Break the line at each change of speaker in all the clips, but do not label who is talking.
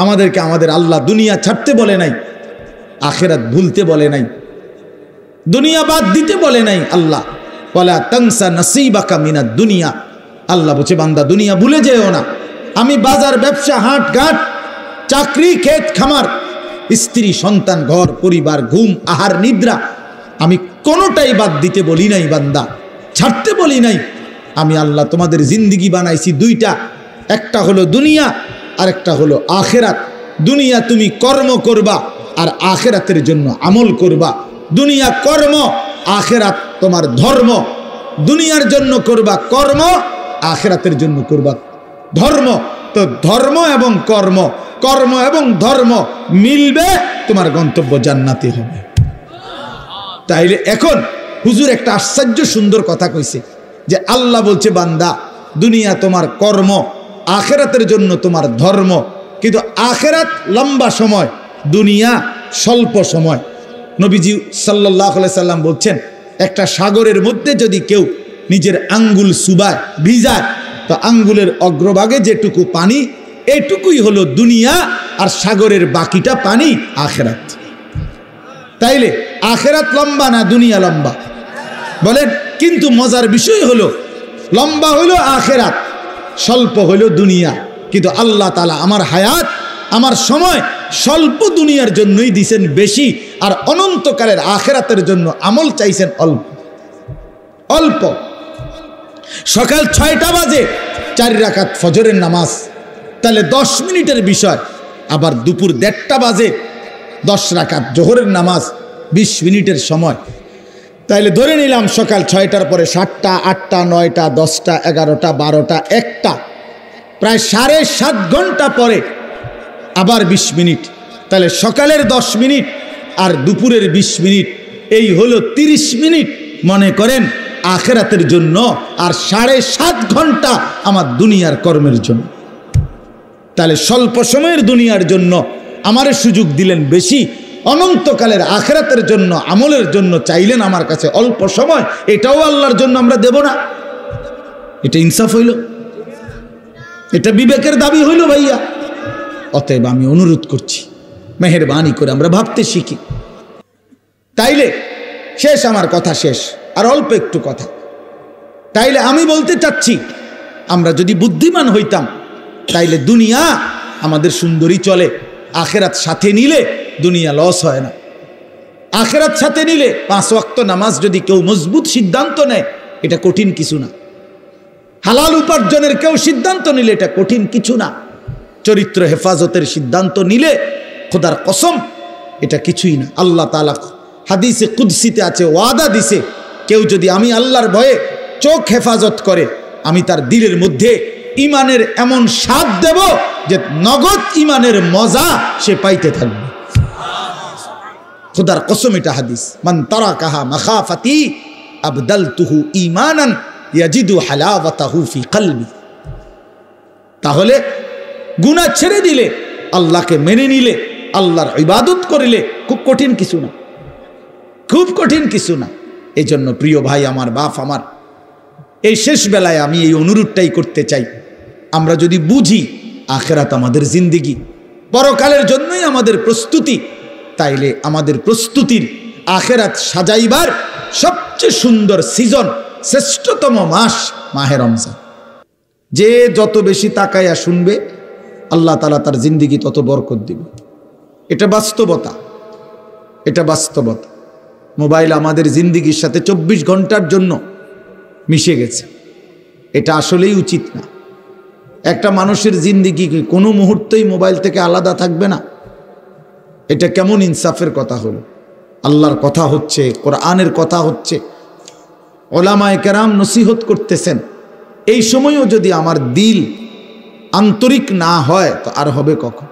আমাদেরকে আমাদের আল্লাহ দুনিয়া ছাড়তে বলে নাই, আখিরাত ভুলতে বলে নাই, দুনিয়া বাদ দিতে বলে নাই। আল্লাহ ওয়ালা তানসা নাসিবাকা মিনাদ দুনিয়া, আল্লাহ বলছে বান্দা দুনিয়া ভুলে যেও না। আমি বাজার, ব্যবসা, হাট ঘাট, চাকরি, ক্ষেত খামার, স্ত্রী, সন্তান, ঘর পরিবার, ঘুম, আহার, নিদ্রা, আমি কোনোটাই বাদ দিতে বলি নাই বান্দা, ছাড়তে বলি নাই। আমি আল্লাহ তোমাদের জিন্দিগি বানাইছি দুইটা, একটা হলো দুনিয়া আর একটা হলো আখেরাত। দুনিয়া তুমি কর্ম করবা আর আখেরাতের জন্য আমল করবা। দুনিয়া কর্ম, আখেরাত তোমার ধর্ম। দুনিয়ার জন্য করবা কর্ম, আখেরাতের জন্য করবা ধর্ম। তো ধর্ম এবং কর্ম, কর্ম এবং ধর্ম মিলবে, তোমার গন্তব্য জান্নাতে হবে। তাইলে এখন হুজুর একটা আশ্চর্য সুন্দর কথা কইছে যে আল্লাহ বলছে বান্দা দুনিয়া তোমার কর্ম, আখেরাতের জন্য তোমার ধর্ম। কিন্তু আখেরাত লম্বা সময়, দুনিয়া স্বল্প সময়। নবীজি সাল্লাল্লাহু আলাইহি সাল্লাম বলছেন একটা সাগরের মধ্যে যদি কেউ নিজের আঙ্গুল চুবায়, ভিজায়, তো আঙ্গুলের অগ্রভাগে যেটুকু পানি, এটুকুই হলো দুনিয়া, আর সাগরের বাকিটা পানি আখেরাত। তাইলে আখেরাত লম্বা না দুনিয়া লম্বা বলেন? কিন্তু মজার বিষয় হলো লম্বা হলো আখেরাত, স্বল্প হলো দুনিয়া। কিন্তু আল্লাহ তাআলা আমার হায়াত, আমার সময় স্বল্প দুনিয়ার জন্যই দিয়েছেন বেশি, আর অনন্তকালের আখেরাতের জন্য আমল চাইছেন অল্প অল্প। সকাল 6টা বাজে 4 রাকাত ফজরের নামাজ, তাহলে 10 মিনিটের বিষয়। আবার দুপুর 1:30টা বাজে 10 রাকাত জোহরের নামাজ, 20 মিনিটের সময়। তাইলে ধরে নিলাম সকাল 6টার পরে 7টা, 8টা, 9টা, 10টা, 11টা, 12টা, 1টা, প্রায় 7.5 ঘন্টা পরে আবার 20 মিনিট। তাহলে সকালের 10 মিনিট আর দুপুরের 20 মিনিট, এই হলো 30 মিনিট মনে করেন আখেরাতের জন্য, আর 7.5 ঘন্টা আমার দুনিয়ার কর্মের জন্য। তাহলে স্বল্প সময়ের দুনিয়ার জন্য আমারে সুযোগ দিলেন বেশি, অনন্তকালের আখেরাতের জন্য আমলের জন্য চাইলেন আমার কাছে অল্প সময়। এটাও আল্লাহর জন্য আমরা দেব না? এটা ইনসাফ হইল? এটা বিবেকের দাবি হইল ভাইয়া? অতএব আমি অনুরোধ করছি, মেহেরবানি করে আমরা ভাবতে শিখি। তাইলে শেষ, আমার কথা শেষ, আর অল্প একটু কথা। তাইলে আমি বলতে চাচ্ছি, আমরা যদি বুদ্ধিমান হইতাম তাইলে দুনিয়া আমাদের সুন্দরী চলে, আখেরাত সাথে নিলে দুনিয়া লস হয় না। আখেরাত সাথে নিলে 5 ওয়াক্ত নামাজ যদি কেউ মজবুত সিদ্ধান্ত নেয়, এটা কঠিন কিছু না। হালাল উপার্জনের কেউ সিদ্ধান্ত নিলে এটা কঠিন কিছু না। চরিত্র হেফাজতের সিদ্ধান্ত নিলে খোদার কসম এটা কিছুই না। আল্লাহ তাআলা হাদিসে কুদসিতে আছে, ওয়াদা দিছে, কেউ যদি আমি আল্লাহর ভয়ে চোখ হেফাজত করে, আমি তার দিলের মধ্যে ইমানের এমন স্বাদ দেব যে নগদ ইমানের মজা সে পাইতে থাকবে। খোদার কসম এটা হাদিস। মান তারাকাহা মাখাফাতি আবদালতুহু ঈমানান ইয়াজিদু হালাওয়াতাহু ফি কলবি। তাহলে গুনাহ ছেড়ে দিলে, আল্লাহকে মেনে নিলে, আল্লাহর ইবাদত করিলে খুব কঠিন কিছু না, খুব কঠিন কিছু না। এই জন্য প্রিয় ভাই আমার, বাপ আমার, এই শেষ বেলায় আমি এই অনুরোধটাই করতে চাই, আমরা যদি বুঝি আখেরাত আমাদের জিন্দিগি, পরকালের জন্যই আমাদের প্রস্তুতি, তাইলে আমাদের প্রস্তুতির আখেরাত সাজাইবার সবচেয়ে সুন্দর সিজন, শ্রেষ্ঠতম মাস মাহে রমজান। যে যত বেশি তাকায়া শুনবে, আল্লাহ তাআলা তার জিন্দিগি তত বরকত দিবে। এটা বাস্তবতা, এটা বাস্তবতা। মোবাইল আমাদের জিন্দিগির সাথে 24 ঘন্টার জন্য মিশে গেছে। এটা আসলেই উচিত না। একটা মানুষের জিন্দিগি কোনো মুহূর্তেই মোবাইল থেকে আলাদা থাকবে না, এটা কেমন ইনসাফের কথা হলো? আল্লাহর কথা হচ্ছে, কোরআনের কথা হচ্ছে, ওলামায়ে কেরাম নসিহত করতেছেন। এই সময়ও যদি আমার দিল আন্তরিক না হয়, তো আর হবে কখন?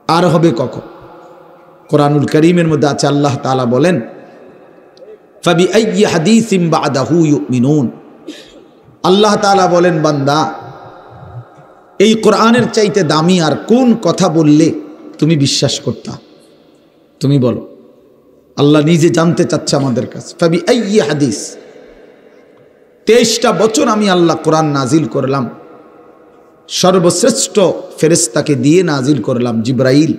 আর হবে কখন? কোরআনুল কারীমের মধ্যে আছে, আল্লাহ তাআলা বলেন, ফাবিআইয়ি হাদিসিন বা'দাহু ইউমিনুন। আল্লাহ তাআলা বলেন, বান্দা এই কোরআনের চাইতে দামি আর কোন কথা বললে তুমি বিশ্বাস করতা? তুমি বলো। আল্লাহ নিজে জানতে চাচ্ছে আমাদের কাছে। ফাবিআইয়ি হাদিস, 23টা বছর আমি আল্লাহ কোরআন নাজিল করলাম, সর্বশ্রেষ্ঠ ফেরেশতাকে দিয়ে নাজিল করলাম জিব্রাইল,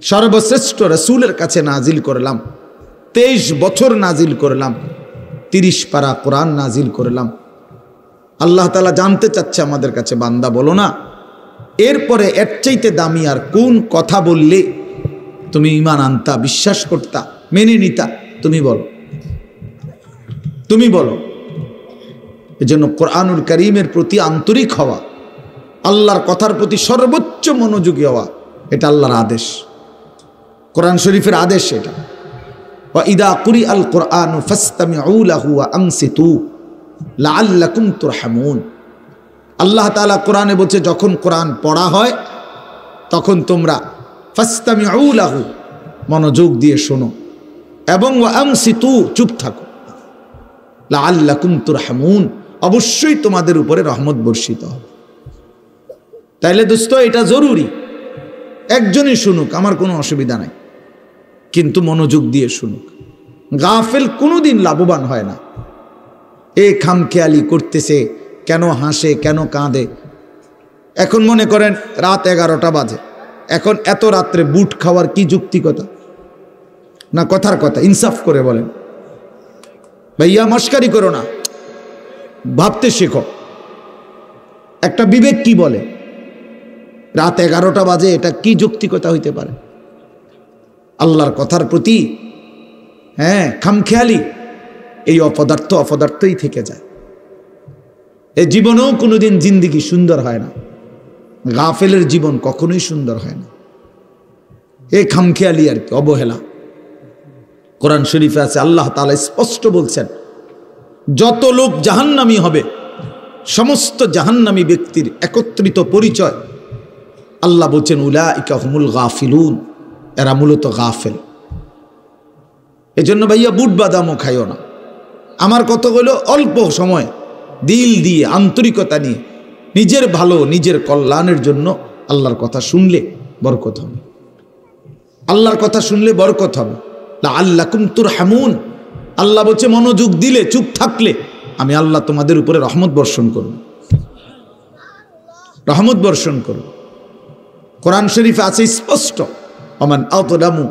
সর্বশ্রেষ্ঠ রাসূলের কাছে নাজিল করলাম, 23 বছর নাজিল করলাম, 30 পারা কোরআন নাজিল করলাম। আল্লাহ তাআলা জানতে চাচ্ছে আমাদের কাছে, বান্দা বলো না এরপরে এর চাইতে দামি আর কোন কথা বললে তুমি ঈমান আনতা, বিশ্বাস করতা, মেনে নিতা? তুমি বলো, তুমি বলো। এজন্য কোরআনুল কারীমের প্রতি আন্তরিক হওয়া, আল্লাহর কথার প্রতি সর্বোচ্চ মনোযোগী হওয়া, এটা আল্লাহর আদেশ, কোরআন শরীফের আদেশ এটা। ওয়া ইদা কুরিআল কুরআনু ফাসতামিউ লাহু ওয়া আনসিতু লাআল্লাকুম তুরহামুন। আল্লাহ তাআলা কোরআনে বলছে যখন কোরআন পড়া হয় তখন তোমরা ফাসতামিউ লাহু, মনোযোগ দিয়ে শোনো, এবং ওয়া আনসিতু, চুপ থাকো, লাআল্লাকুম তুরহামুন, অবশ্যই তোমাদের উপরে রহমত বর্ষিত হবে। তাইলে দোস্ত এটা জরুরি, একজনই শুনুক, আমার কোনো অসুবিধা নাই, কিন্তু মনোযোগ দিয়ে শুনুক। গাফেল কোনোদিন লাভবান হয় না। এ খামখেয়ালি করতেছে, কেন হাসে, কেন কাঁদে। এখন মনে করেন রাত 11টা বাজে, এখন এত রাত্রে বুট খাওয়ার কি যুক্তিকতা? না কথার কথা, ইনসাফ করে বলেন ভাইয়া, মস্কারি করো না, ভাবতে শেখো। একটা বিবেক কি বলে? রাত 11টা বাজে, এটা কি যৌক্তিকতা হইতে পারে? আল্লাহর কথার প্রতি খামখেয়ালি, এই অপদার্থই থেকে যায়। এ জীবনেও কোনোদিন জিন্দিগি সুন্দর হয় না, গাফেলের জীবন কখনোই সুন্দর হয় না। এই খামখেয়ালি আর কি, অবহেলা। কোরআন শরীফে আছে, আল্লাহ তাআলা স্পষ্ট বলছেন, যত লোক জাহান্নামী হবে, সমস্ত জাহান্নামী ব্যক্তির একত্রিত পরিচয় আল্লাহ বলছেন উলাইকা হুমুল গাফিলুন, এরা মূলত গাফেল। এজন্য ভাইয়া বুট বাদামও খাইও না। আমার কথা হলো অল্প সময় দিল দিয়ে, আন্তরিকতা নিয়ে, নিজের ভালো, নিজের কল্যাণের জন্য আল্লাহর কথা শুনলে বরকত হবে, আল্লাহর কথা শুনলে বরকত হবে। লাআল্লাকুম তুরহামুন, আল্লাহ বলছে মনোযোগ দিলে, চুপ থাকলে আমি আল্লাহ তোমাদের উপরে রহমত বর্ষণ করব, রহমত বর্ষণ করব। কোরআন শরীফে আছে স্পষ্ট, ওমান আযলামু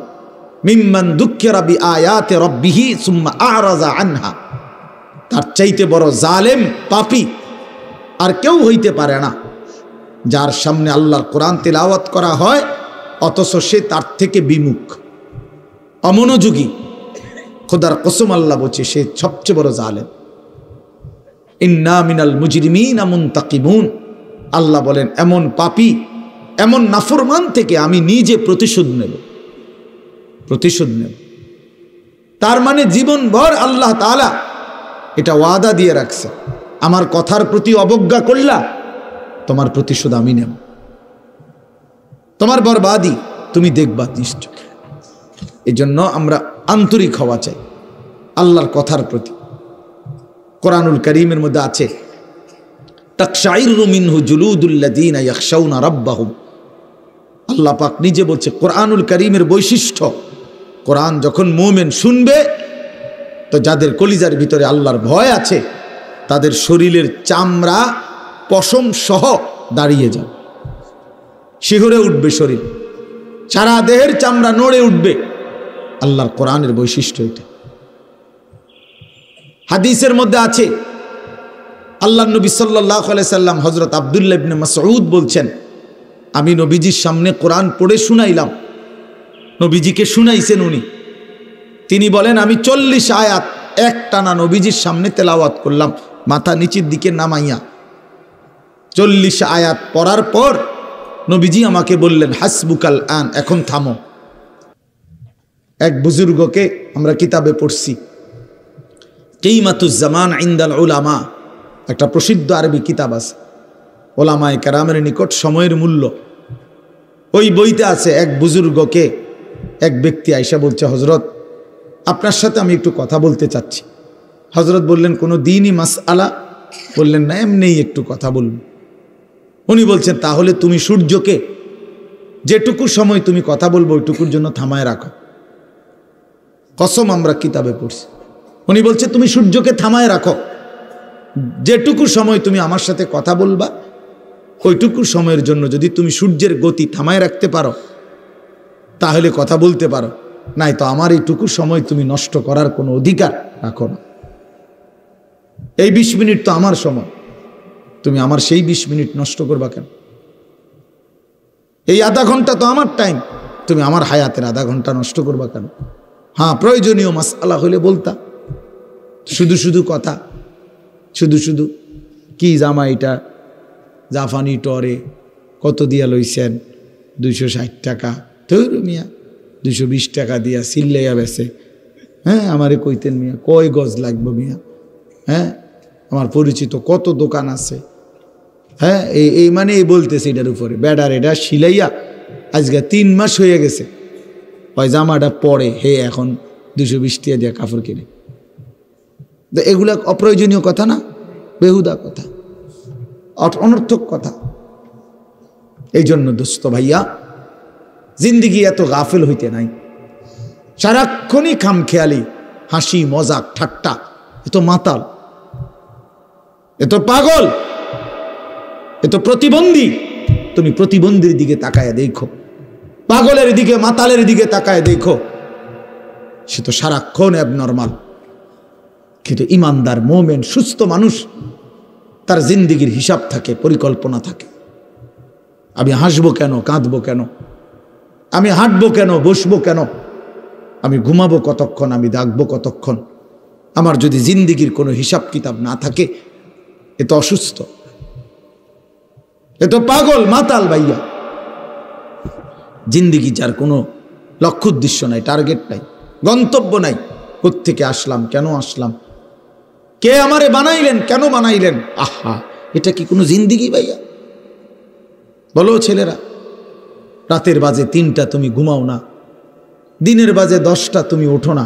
মিম্মান যুক্কিরা বিআয়াতি রাব্বিহি সুম্মা আ'রাযা আনহা। তার চাইতে বড় জালেম, পাপী আর কেউ হইতে পারে না, যার সামনে আল্লাহর কোরআন তেলাওয়াত করা হয় অথচ সে তার থেকে বিমুখ, অমনোযোগী। খোদার কসম আল্লাহ বলছে সে সবচেয়ে বড় জালেম। ইন্না মিনাল মুজরিমিনা মুনতাকিমুন, আল্লাহ বলেন এমন পাপী, এমন নাফরমান থেকে আমি নিজে প্রতিশোধ নেব, প্রতিশোধ নেব। তার মানে জীবনভর আল্লাহ তাআলা এটা ওয়াদা দিয়ে রাখছে, আমার কথার প্রতি অবজ্ঞা করলা, তোমার প্রতিশোধ আমি নেব, তোমার বরবাদি তুমি দেখবা নিশ্চয়। এই জন্য আমরা আন্তরিক হওয়া চাই আল্লাহর কথার প্রতি। কোরআনুল কারীমের মধ্যে আছে তাকশাইরু মিনহু জুলুদুল্লাযীনা ইয়াখশাউনা রাব্বাহুম। আল্লাহ পাক নিজে বলছে কোরআনুল কারীমের বৈশিষ্ট্য, কোরআন যখন মুমিন শুনবে তো যাদের কলিজার ভিতরে আল্লাহর ভয় আছে তাদের শরীরের চামড়া পশম সহ দাঁড়িয়ে যাবে, শিহরে উঠবে শরীর, সারা দেহের চামড়া নড়ে উঠবে। আল্লাহর কোরআনের বৈশিষ্ট্য এটা। হাদিসের মধ্যে আছে আল্লাহ নবী সাল্লাল্লাহু আলাইহি সাল্লাম হযরত আব্দুল্লাহ ইবনে মাসউদ বলছেন, আমি নবীজির সামনে কোরআন পড়ে শুনাইলাম, নবীজিকে শুনাইছেন উনি। তিনি বলেন আমি 40 আয়াত একটানা নবীজির সামনে তেলাওয়াত করলাম, মাথা নিচের দিকে নামাইয়া। 40 আয়াত পড়ার পর নবীজি আমাকে বললেন হাসবুকাল আন, এখন থামো। এক বুজুর্গকে আমরা কিতাবে পড়ছি, কিমাতুজ জামান ইনদাল উলামা, একটা প্রসিদ্ধ আরবি কিতাব আছে, ওলামায়ে কেরামের নিকট সময়ের মূল্য। ওই বইতে আছে এক বুজুর্গকে এক ব্যক্তি আইসা বলছে, হজরত আপনার সাথে আমি একটু কথা বলতে চাচ্ছি। হজরত বললেন কোনো দ্বীনি মাসআলা? বললেন না, এমনিই একটু কথা বলব। উনি বলছেন তাহলে তুমি সূর্যকে যেটুকু সময় তুমি কথা বলবো ওইটুকুর জন্য থামায় রাখো। কসম আমরা কিতাবে পড়ছি। উনি বলছে তুমি সূর্যকে থামায় রাখো, যেটুকু সময় তুমি আমার সাথে কথা বলবা ওইটুকু সময়ের জন্য যদি তুমি সূর্যের গতি থামায় রাখতে পারো তাহলে কথা বলতে পারো, নাই তো আমার এইটুকু সময় তুমি নষ্ট করার কোনো অধিকার রাখো না। এই 20 মিনিট তো আমার সময়, তুমি আমার সেই 20 মিনিট নষ্ট করবা কেন? এই আধা ঘন্টা তো আমার টাইম, তুমি আমার হায়াতের আধা ঘন্টা নষ্ট করবা কেন? হ্যাঁ, প্রয়োজনীয় মাসআলা হলে বলতা, শুধু শুধু কথা, শুধু শুধু কি জামা এটা জাফানি টরে কত দিয়া লইছেন? 260 টাকা। ধরু মিয়া 220 টাকা দিয়া সিল্লাইয়া বেছে। হ্যাঁ, আমারে কইতেন মিয়া কয় গজ লাগবে মিয়া? হ্যাঁ, আমার পরিচিত কত দোকান আছে। হ্যাঁ, এই মানে এই বলতেছে এটার উপরে ব্যাডার এটা সিলাইয়া আজকে 3 মাস হয়ে গেছে, ওই জামাটা পরে হে এখন 220 টাকা দিয়ে কাপড় কিনে। তো এগুলা অপ্রয়োজনীয় কথা না, বেহুদা কথা, অনর্থক কথা। এই জন্য দোস্ত ভাইয়া, জিন্দিগি এত গাফেল হইতে নাই। সারাক্ষণই খামখেয়ালি, হাসি মজাক ঠাট্টা, এত মাতাল, এত পাগল, এত প্রতিবন্ধী। তুমি প্রতিবন্ধীর দিকে তাকায় দেখো, পাগলের দিকে মাতালের দিকে তাকায় দেখো, সে তো সারাক্ষণ অ্যাবনর্মাল। কিন্তু ইমানদার মোমেন সুস্থ মানুষ, তার জিন্দিগির হিসাব থাকে, পরিকল্পনা থাকে। আমি হাসবো কেন, কাঁদবো কেন, আমি হাঁটবো কেন, বসবো কেন, আমি ঘুমাবো কতক্ষণ, আমি জাগবো কতক্ষণ। আমার যদি জিন্দিগির কোনো হিসাব কিতাব না থাকে, এ তো অসুস্থ, এ তো পাগল মাতাল ভাইয়া। জিন্দিগি যার কোনো লক্ষ্য উদ্দেশ্য নাই, টার্গেট নাই, গন্তব্য নাই। কোত্থেকে আসলাম, কেন আসলাম, কে আমারে বানাইলেন, কেন বানাইলেন? আহা, এটা কি কোনো জিন্দিগি ভাইয়া? বলো ছেলেরা, রাতের বাজে 3টা তুমি ঘুমাও না, দিনের বাজে 10টা তুমি ওঠো না,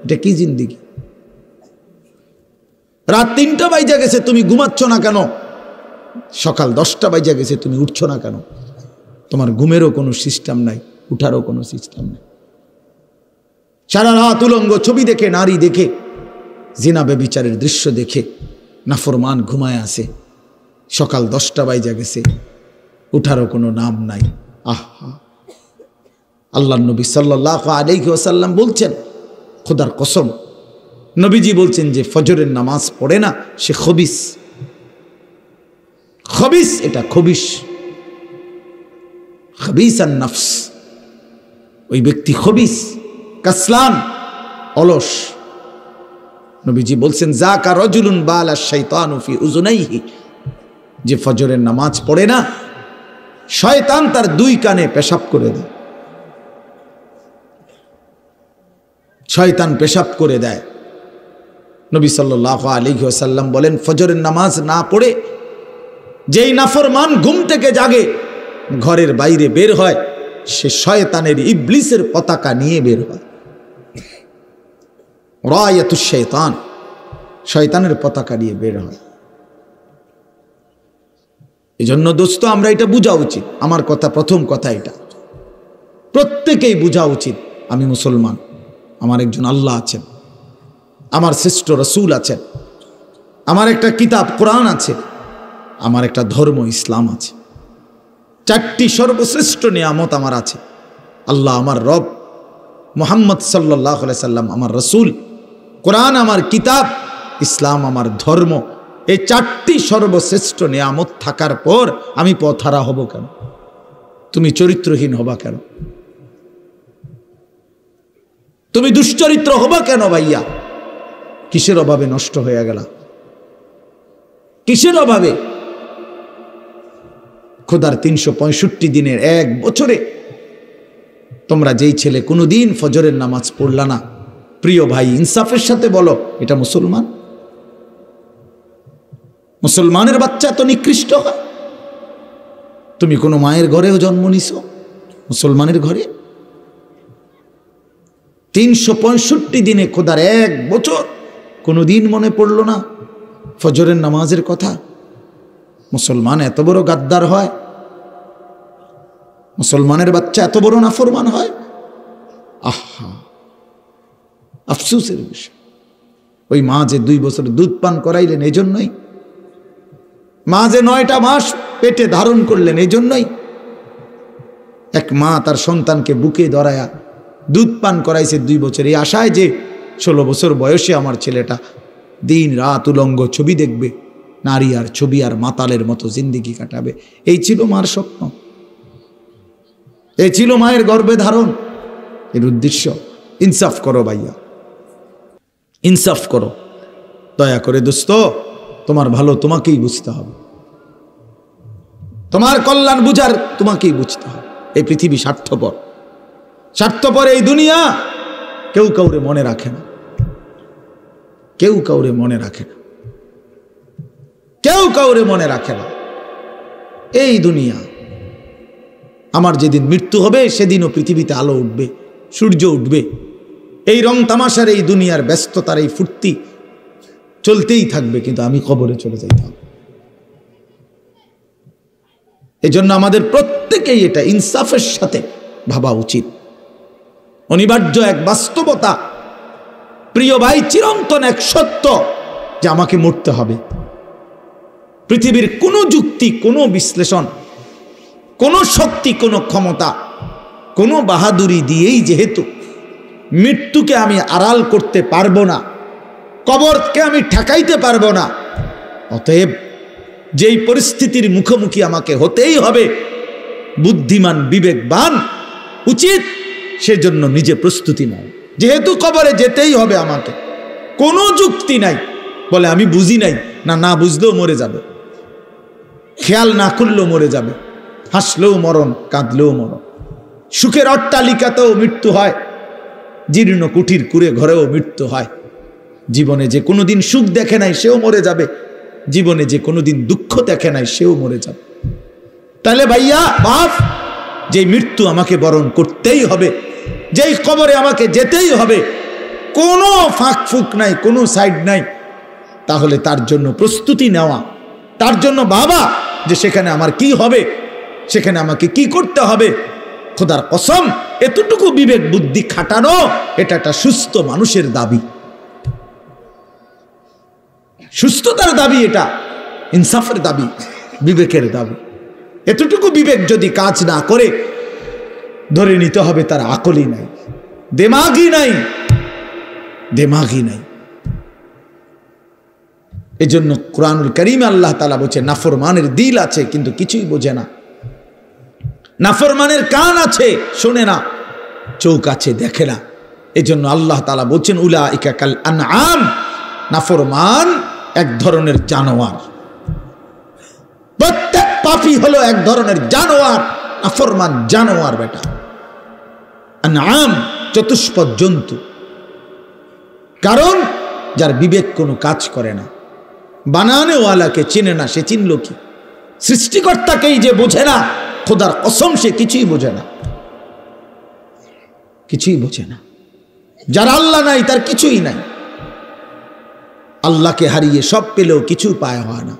এটা কি জিন্দিগি? রাত 3টা বাজে গেছে তুমি ঘুমাচ্ছ না কেন? সকাল 10টা বাজে গেছে তুমি উঠছো না কেন? তোমার ঘুমেরও কোনো সিস্টেম নাই, উঠারও কোনো সিস্টেম নাই। সারা রাত উলঙ্গ ছবি দেখে, নারী দেখে, জিনা ব্যভিচারের দৃশ্য দেখে নাফরমান ঘুমায় আসে। সকাল 10টা বাজে গেছে, উঠারও কোনো নাম নাই। আহা, আল্লাহ নবী সাল্লাল্লাহু আলাইহি ওয়াসাল্লাম বলছেন, খোদার কসম, নবীজি বলছেন যে ফজরের নামাজ পড়ে না সে খবিস। খবিস, এটা খবিস, খবিসান নফস, ওই ব্যক্তি খবিস, কাসলান, অলস। নবীজি বলছেন, যাকা রাজুলুন বালা শাইতানু ফি উযুনাইহি, যে ফজরের নামাজ পড়ে না, শয়তান তার 2 কানে পেশাব করে দেয়। শয়তান পেশাব করে দেয়। নবী সাল্লাল্লাহু আলাইহি ওয়াসাল্লাম বলেন, ফজরের নামাজ না পড়ে যেই নাফরমান ঘুম থেকে জাগে, ঘরের বাইরে বের হয়, সে শয়তানের, ইবলিসের পতাকা নিয়ে বের হয়। রায়াতুশ শাইতান, শয়তানের পতাকা নিয়ে বের হয়। এই জন্য দোস্ত, আমরা এটা বোঝা উচিত। আমার কথা, প্রথম কথা এটা প্রত্যেকেই বোঝা উচিত, আমি মুসলমান, আমার একজন আল্লাহ আছেন, আমার শ্রেষ্ঠ রসুল আছেন, আমার একটা কিতাব কোরআন আছে, আমার একটা ধর্ম ইসলাম আছে। 4টি সর্বশ্রেষ্ঠ নিয়ামত আমার আছে। আল্লাহ আমার রব, মুহাম্মদ সাল্লাল্লাহু আলাইহি সাল্লাম আমার রসুল, কোরআন আমার কিতাব, ইসলাম আমার ধর্ম। এই 4টি সর্বশ্রেষ্ঠ নিয়ামত থাকার পর আমি পথহারা হব কেন? তুমি চরিত্রহীন হবা কেন? তুমি দুশ্চরিত্র হবা কেন ভাইয়া? কিসের অভাবে নষ্ট হয়ে গেল? কিসের অভাবে? খোদার 365 দিনের 1 বছরে তোমরা যেই ছেলে কোনোদিন ফজরের নামাজ পড়লা না, প্রিয় ভাই, ইনসাফের সাথে বলো, এটা মুসলমান? মুসলমানের বাচ্চা তো নিকৃষ্ট হয়। তুমি কোনো মায়ের ঘরেও জন্ম নিছো, মুসলমানের ঘরে? 365 দিনে খোদার 1 বছর কোনোদিন মনে পড়লো না ফজরের নামাজের কথা? মুসলমান এত বড় গাদ্দার হয়? মুসলমানের বাচ্চা এত বড় নাফরমান হয়? আহা, আফসোসের বিষয়। ওই মা যে 2 বছর দুধ পান করাইলেন, এই জন্যই মা যে 9টা মাস পেটে ধারণ করলেন এই জন্যই। এক মা তার সন্তানকে বুকে ধরায়া দুধ পান করাইছে 2 বছর, এই আশায় যে 16 বছর বয়সে আমার ছেলেটা দিন রাত উলঙ্গ ছবি দেখবে, নারী আর ছবি আর মাতালের মতো জিন্দিগি কাটাবে। এই ছিল মার স্বপ্ন, এই ছিল মায়ের গর্ভে ধারণ, এর উদ্দেশ্য। ইনসাফ করো ভাইয়া, ইনসাফ করো দয়া করে দোস্ত। তোমার ভালো তোমাকেই বুঝতে হবে, তোমার কল্যাণ বুঝার তোমাকেই বুঝতে হবে। এই পৃথিবী স্বার্থপর, স্বার্থপর এই দুনিয়া। কেউ কাউরে মনে রাখে না, কেউ কাউরে মনে রাখে না, কেউ কাউরে মনে রাখে না। এই দুনিয়া, আমার যেদিন মৃত্যু হবে সেদিনও পৃথিবীতে আলো উঠবে, সূর্য উঠবে। এই রং তামাশার এই দুনিয়ার ব্যস্ততার এই ফুর্তি চলতেই থাকবে, কিন্তু আমি কবরে চলে যাইতাম। এজন্য আমাদের প্রত্যেকেই এটা ইনসাফের সাথে ভাবা উচিত। অনিবার্য এক বাস্তবতা, প্রিয় ভাই, চিরন্তন এক সত্য যে আমাকে মরতে হবে। পৃথিবীর কোনো যুক্তি, কোনো বিশ্লেষণ, কোনো শক্তি, কোনো ক্ষমতা, কোনো বাহাদুরি দিয়েই যেহেতু মৃত্যুকে আমি আড়াল করতে পারবো না, কবরকে আমি ঠেকাইতে পারবো না, অতএব যেই পরিস্থিতির মুখোমুখি আমাকে হতেই হবে, বুদ্ধিমান বিবেকবান উচিত সেজন্য নিজে প্রস্তুতি নাও। যেহেতু কবরে যেতেই হবে আমাকে, কোনো যুক্তি নাই বলে আমি বুঝি নাই, না না বুঝলেও মরে যাবে, খেয়াল না করলেও মরে যাবে, হাসলেও মরণ, কাঁদলেও মরণ। সুখের অট্টালিকাতেও মৃত্যু হয়, জীর্ণ কুঠির কুড়ে ঘরেও মৃত্যু হয়। জীবনে যে কোনোদিন সুখ দেখে নাই সেও মরে যাবে, জীবনে যে কোনোদিন দুঃখ দেখে নাই সেও মরে যাবে। তাহলে ভাইয়া বাপ, যে মৃত্যু আমাকে বরণ করতেই হবে, যেই কবরে আমাকে যেতেই হবে, কোনো ফাঁক ফুক নাই, কোনো সাইড নাই, তাহলে তার জন্য প্রস্তুতি নেওয়া, তার জন্য ভাবা যে সেখানে আমার কি হবে, সেখানে আমাকে কি করতে হবে। খোদার কসম, এতটুকু বিবেক বুদ্ধি খাটানো এটা একটা সুস্থ মানুষের দাবি, সুস্থতার দাবি, এটা ইনসাফের দাবি, বিবেকের দাবি। এতটুকু বিবেক যদি কাজ না করে, ধরে নিতে হবে তার আকলই নাই, দেমাগই নাই, দেমাগই নাই। এজন্য কুরআনুল কারীমে আল্লাহ তাআলা বলছে, নাফরমানের দিল আছে কিন্তু কিছুই বোঝে না, নাফরমানের কান আছে শোনে না, চোখ আছে দেখে না। এজন্য আল্লাহ তাআলা বলছেন, উলাইকা কাল আনআম, নাফরমান এক ধরনের জানোয়ার। প্রত্যেক পাপী হলো এক ধরনের জানোয়ার, নাফরমান জানোয়ার বেটা। আনআম চতুষ্পদ জন্তু। কারণ যার বিবেক কোনো কাজ করে না, বানানেওয়ালাকে চেনে না, সে চিনল কি? সৃষ্টিকর্তাকেই যে বোঝে না, খোদার কসম সে কিছুই বোঝে না, কিছুই বোঝে না। যার আল্লাহ নাই তার কিছুই নাই। আল্লাহকে হারিয়ে সব পেলেও কিছু পায় হয় না,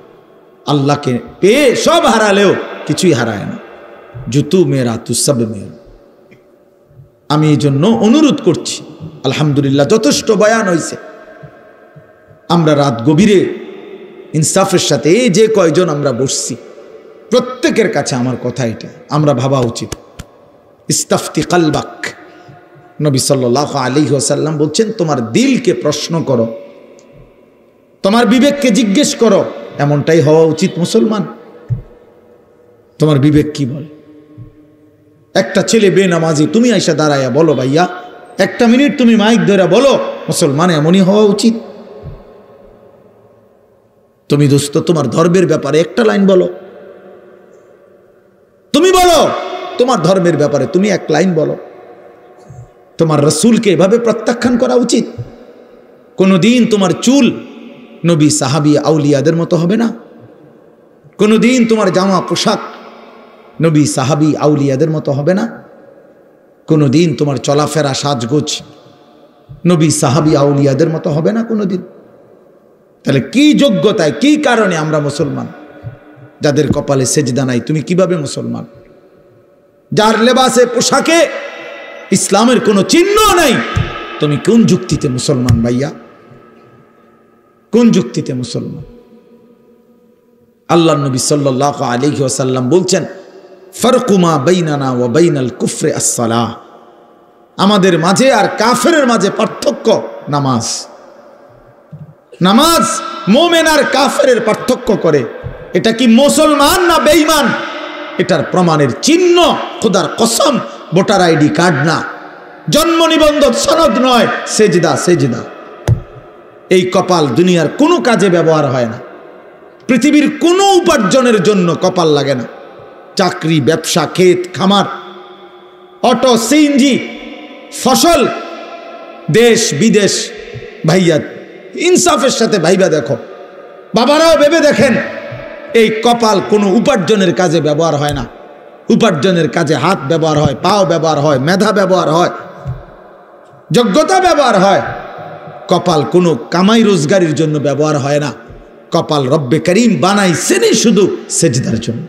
আল্লাহকে পেয়ে সব হারালেও কিছুই হারায় না। জুতু মেরা তু সব মেরা। আমি এই জন্য অনুরোধ করছি, আলহামদুলিল্লাহ যথেষ্ট বয়ান হয়েছে। আমরা রাত গভীরে ইনসাফের সাথে এই যে কয়জন আমরা বসছি, প্রত্যেকের কাছে আমার কথা এটা, আমরা ভাবা উচিত। ইস্তাফতি কালবাক, নবী সাল্লাল্লাহু আলাইহি ওয়াসাল্লাম বলছেন, তোমার দিলকে প্রশ্ন করো, তোমার বিবেককে জিজ্ঞেস করো। এমনটাই হওয়া উচিত মুসলমান। তোমার বিবেক কি বলে? একটা ছেলে বেনামাজি, তুমি আইসা দাঁড়াইয়া বলো, ভাইয়া 1 মিনিট তুমি মাইক ধরে বলো, মুসলমান এমনই হওয়া উচিত। তুমি দোস্ত তোমার ধর্মের ব্যাপারে একটা লাইন বলো, তুমি বলো তোমার ধর্মের ব্যাপারে তুমি 1 লাইন বলো। তোমার রাসূলকে এভাবে প্রত্যাখ্যান করা উচিত। কোনদিন তোমার চুল নবী সাহাবী আউলিয়াদের মতো হবে না, কোনদিন তোমার জামা পোশাক নবী সাহাবী আউলিয়াদের মতো হবে না, কোনদিন তোমার চলাফেরা সাজগোজ নবী সাহাবী আউলিয়াদের মতো হবে না কোনদিন। তাহলে কি যোগ্যতায়, কি কারণে আমরা মুসলমান? যাদের কপালে সেজদা নাই, তুমি কিভাবে মুসলমান? যার লেবাসে পোশাকে ইসলামের কোনো চিহ্ন নাই, তুমি কোন যুক্তিতে মুসলমান ভাইয়া? কোন যুক্তিতে মুসলমান? আল্লাহ নবী সাল্লাল্লাহু আলাইহি ওয়াসাল্লাম বলছেন, ফারকু মা বাইনানা ওয়া বাইনাল কুফরি আস-সালাহ, আমাদের মাঝে আর কাফেরের মাঝে পার্থক্য নামাজ। নামাজ মুমিন আর কাফেরের পার্থক্য করে। এটা কি মুসলমান না বেঈমান, এটার প্রমাণের চিহ্ন খোদার কসম ভোটার আইডি কার্ড না, জন্ম নিবন্ধন সনদ নয়, সেজদা। সেজদা এই কপাল দুনিয়ার কোনো কাজে ব্যবহার হয় না, পৃথিবীর কোনো উপার্জনের জন্য কপাল লাগে না। চাকরি, ব্যবসা, ক্ষেত খামার, অটো, সিএনজি, ফসল, দেশ বিদেশ, ভাইয়া ইনসাফের সাথে ভাইবা দেখো, বাবারাও ভেবে দেখেন, এই কপাল কোনো উপার্জনের কাজে ব্যবহার হয় না। উপার্জনের কাজে হাত ব্যবহার হয়, পাও ব্যবহার হয়, মেধা ব্যবহার হয়, যোগ্যতা ব্যবহার হয়। কপাল কোনো কামাই রোজগারির জন্য ব্যবহার হয় না। কপাল রব্বে করিম বানাইছেনই শুধু সেজদার জন্য।